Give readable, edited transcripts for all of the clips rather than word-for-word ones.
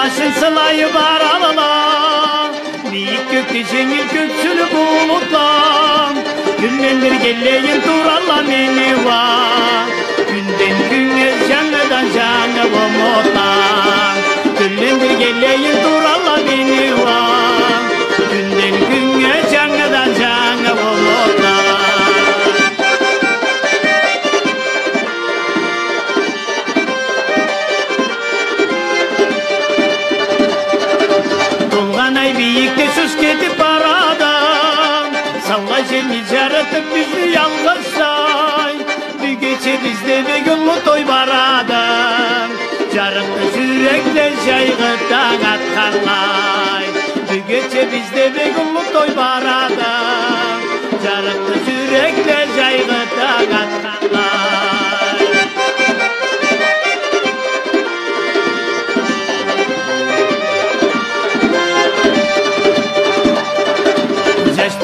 başın sılayı baralala, büyük gökte cemil göksülü bulutlam. Günlendir geleyin duralla meni var, günden güne canlıdan canı umutlam. Günlendir geleyin duralla meni var, günden güne canlıdan canı umutlam. Dolganay büyükte söz ketip baradan, salga jeni jaratıp bizi yalgızsay. Bir gece bizde bir günlü toy baradan, jarıklı yürekle jaygıdan atkanlay. Bir gece bizde bir günlü toy baradan, jarıklı yürekle jaygıdan atkanlay.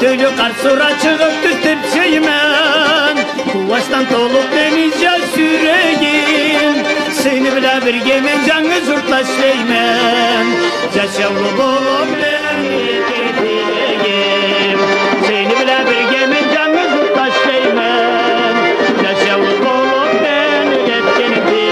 Tölü karsura çıkıp tüstüp şeymen, kuvaştan dolup deniz yaş yüreğim. Seni bile birgemen canı zurtlaşlaymen, yaşavru bulup beni dileyim. Seni bile birgemen canı zurtlaşlaymen, yaşavru bulup beni dileyim.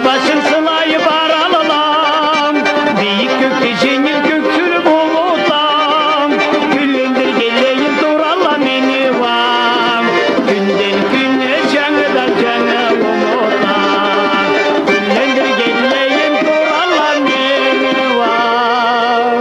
Başın sılayı baralılam, büyük gökte cenil göksülü bulutlam. Güllendir geleyin duralla meni var, günden güne canıdan canı umutlam. Güllendir geleyin duralla meni var.